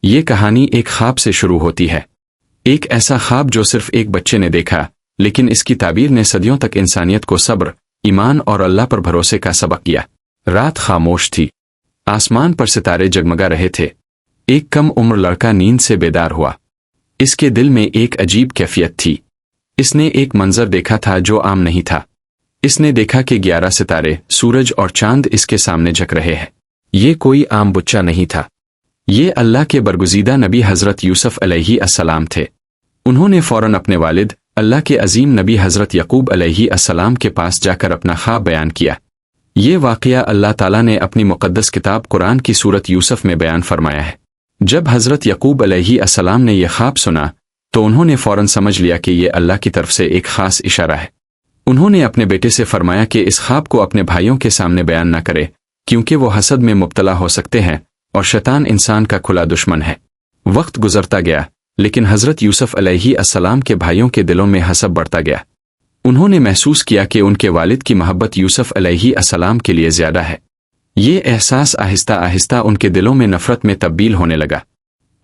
یہ کہانی ایک خواب سے شروع ہوتی ہے، ایک ایسا خواب جو صرف ایک بچے نے دیکھا، لیکن اس کی تعبیر نے صدیوں تک انسانیت کو صبر، ایمان اور اللہ پر بھروسے کا سبق دیا۔ رات خاموش تھی، آسمان پر ستارے جگمگا رہے تھے۔ ایک کم عمر لڑکا نیند سے بیدار ہوا۔ اس کے دل میں ایک عجیب کیفیت تھی۔ اس نے ایک منظر دیکھا تھا جو عام نہیں تھا۔ اس نے دیکھا کہ 11 ستارے، سورج اور چاند اس کے سامنے جھک رہے ہیں۔ یہ کوئی عام بچہ نہیں تھا، یہ اللہ کے برگزیدہ نبی حضرت یوسف علیہ السلام تھے۔ انہوں نے فوراً اپنے والد، اللہ کے عظیم نبی حضرت یعقوب علیہ السلام کے پاس جا کر اپنا خواب بیان کیا۔ یہ واقعہ اللہ تعالیٰ نے اپنی مقدس کتاب قرآن کی سورت یوسف میں بیان فرمایا ہے۔ جب حضرت یعقوب علیہ السلام نے یہ خواب سنا تو انہوں نے فوراً سمجھ لیا کہ یہ اللہ کی طرف سے ایک خاص اشارہ ہے۔ انہوں نے اپنے بیٹے سے فرمایا کہ اس خواب کو اپنے بھائیوں کے سامنے بیان نہ کرے، کیونکہ وہ حسد میں مبتلا ہو سکتے ہیں اور شیطان انسان کا کھلا دشمن ہے۔ وقت گزرتا گیا، لیکن حضرت یوسف علیہ السلام کے بھائیوں کے دلوں میں حسد بڑھتا گیا۔ انہوں نے محسوس کیا کہ ان کے والد کی محبت یوسف علیہ السلام کے لیے زیادہ ہے۔ یہ احساس آہستہ آہستہ ان کے دلوں میں نفرت میں تبدیل ہونے لگا۔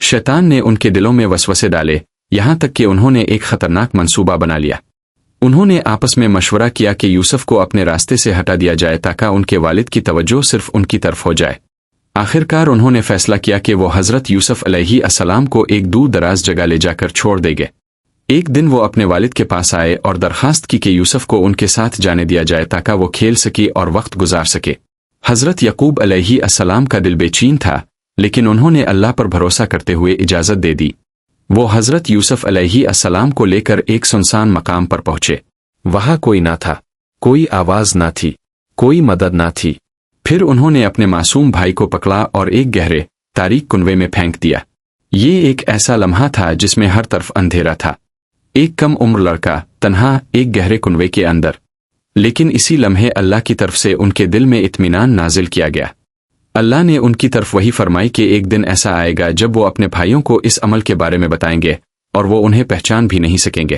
شیطان نے ان کے دلوں میں وسوسے ڈالے، یہاں تک کہ انہوں نے ایک خطرناک منصوبہ بنا لیا۔ انہوں نے آپس میں مشورہ کیا کہ یوسف کو اپنے راستے سے ہٹا دیا جائے تاکہ ان کے والد کی توجہ صرف ان کی طرف ہو جائے۔ آخرکار انہوں نے فیصلہ کیا کہ وہ حضرت یوسف علیہ السلام کو ایک دور دراز جگہ لے جا کر چھوڑ دیں گے۔ ایک دن وہ اپنے والد کے پاس آئے اور درخواست کی کہ یوسف کو ان کے ساتھ جانے دیا جائے تاکہ وہ کھیل سکے اور وقت گزار سکے۔ حضرت یعقوب علیہ السلام کا دل بے چین تھا، لیکن انہوں نے اللہ پر بھروسہ کرتے ہوئے اجازت دے دی۔ وہ حضرت یوسف علیہ السلام کو لے کر ایک سنسان مقام پر پہنچے۔ وہاں کوئی نہ تھا، کوئی آواز نہ تھی، کوئی مدد نہ تھی۔ پھر انہوں نے اپنے معصوم بھائی کو پکڑا اور ایک گہرے، تاریک کنویں میں پھینک دیا۔ یہ ایک ایسا لمحہ تھا جس میں ہر طرف اندھیرا تھا۔ ایک کم عمر لڑکا، تنہا، ایک گہرے کنویں کے اندر۔ لیکن اسی لمحے اللہ کی طرف سے ان کے دل میں اطمینان نازل کیا گیا۔ اللہ نے ان کی طرف وحی فرمائی کہ ایک دن ایسا آئے گا جب وہ اپنے بھائیوں کو اس عمل کے بارے میں بتائیں گے اور وہ انہیں پہچان بھی نہیں سکیں گے۔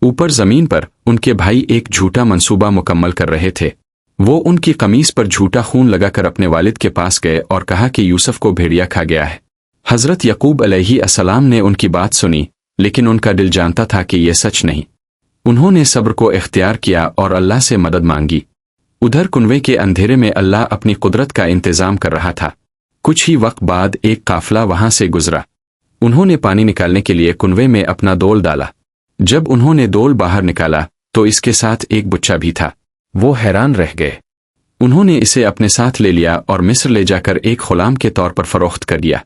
اوپر زمین پر ان کے بھائی ایک جھوٹا منصوبہ مکمل کر رہے تھے۔ وہ ان کی قمیص پر جھوٹا خون لگا کر اپنے والد کے پاس گئے اور کہا کہ یوسف کو بھیڑیا کھا گیا ہے۔ حضرت یعقوب علیہ السلام نے ان کی بات سنی، لیکن ان کا دل جانتا تھا کہ یہ سچ نہیں۔ انہوں نے صبر کو اختیار کیا اور اللہ سے مدد مانگی۔ ادھر کنویں کے اندھیرے میں اللہ اپنی قدرت کا انتظام کر رہا تھا۔ کچھ ہی وقت بعد ایک قافلہ وہاں سے گزرا۔ انہوں نے پانی نکالنے کے لیے کنویں میں اپنا دول ڈالا۔ جب انہوں نے دول باہر نکالا تو اس کے ساتھ ایک بچہ بھی تھا۔ وہ حیران رہ گئے۔ انہوں نے اسے اپنے ساتھ لے لیا اور مصر لے جا کر ایک غلام کے طور پر فروخت کر دیا۔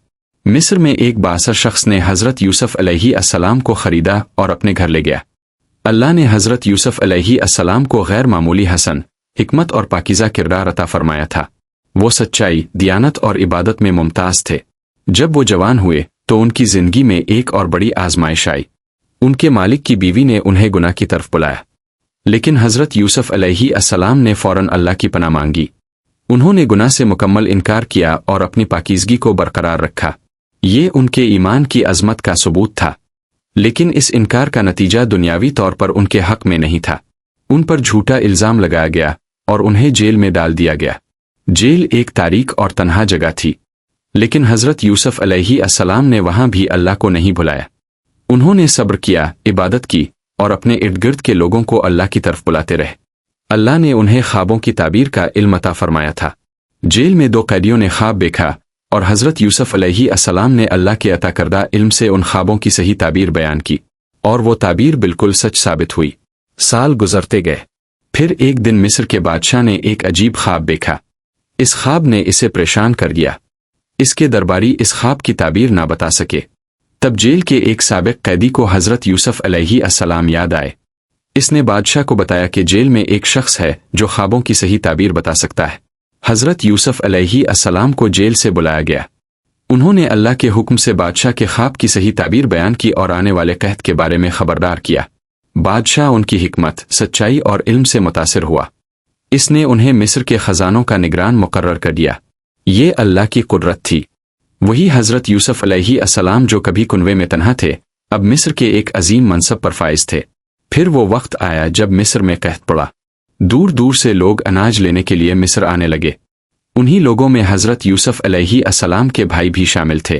مصر میں ایک بااثر شخص نے حضرت یوسف علیہ السلام کو خریدا اور اپنے گھر لے گیا۔ اللہ نے حضرت یوسف علیہ السلام کو غیر معمولی حسن، حکمت اور پاکیزہ کردار عطا فرمایا تھا۔ وہ سچائی، دیانت اور عبادت میں ممتاز تھے۔ جب وہ جوان ہوئے تو ان کی زندگی میں ایک اور بڑی آزمائش آئی۔ ان کے مالک کی بیوی نے انہیں گناہ کی طرف بلایا، لیکن حضرت یوسف علیہ السلام نے فوراً اللہ کی پناہ مانگی۔ انہوں نے گناہ سے مکمل انکار کیا اور اپنی پاکیزگی کو برقرار رکھا۔ یہ ان کے ایمان کی عظمت کا ثبوت تھا، لیکن اس انکار کا نتیجہ دنیاوی طور پر ان کے حق میں نہیں تھا۔ ان پر جھوٹا الزام لگایا گیا اور انہیں جیل میں ڈال دیا گیا۔ جیل ایک تاریک اور تنہا جگہ تھی، لیکن حضرت یوسف علیہ السلام نے وہاں بھی اللہ کو نہیں بھلایا۔ انہوں نے صبر کیا، عبادت کی اور اپنے ارد گرد کے لوگوں کو اللہ کی طرف بلاتے رہے۔ اللہ نے انہیں خوابوں کی تعبیر کا علم عطا فرمایا تھا۔ جیل میں 2 قیدیوں نے خواب دیکھا اور حضرت یوسف علیہ السلام نے اللہ کے عطا کردہ علم سے ان خوابوں کی صحیح تعبیر بیان کی، اور وہ تعبیر بالکل سچ ثابت ہوئی۔ سال گزرتے گئے۔ پھر ایک دن مصر کے بادشاہ نے ایک عجیب خواب دیکھا۔ اس خواب نے اسے پریشان کر دیا۔ اس کے درباری اس خواب کی تعبیر نہ بتا سکے۔ تب جیل کے ایک سابق قیدی کو حضرت یوسف علیہ السلام یاد آئے۔ اس نے بادشاہ کو بتایا کہ جیل میں ایک شخص ہے جو خوابوں کی صحیح تعبیر بتا سکتا ہے۔ حضرت یوسف علیہ السلام کو جیل سے بلایا گیا۔ انہوں نے اللہ کے حکم سے بادشاہ کے خواب کی صحیح تعبیر بیان کی اور آنے والے قحط کے بارے میں خبردار کیا۔ بادشاہ ان کی حکمت، سچائی اور علم سے متاثر ہوا۔ اس نے انہیں مصر کے خزانوں کا نگران مقرر کر دیا۔ یہ اللہ کی قدرت تھی۔ وہی حضرت یوسف علیہ السلام جو کبھی کنویں میں تنہا تھے، اب مصر کے ایک عظیم منصب پر فائز تھے۔ پھر وہ وقت آیا جب مصر میں قحط پڑا۔ دور دور سے لوگ اناج لینے کے لیے مصر آنے لگے۔ انہی لوگوں میں حضرت یوسف علیہ السلام کے بھائی بھی شامل تھے۔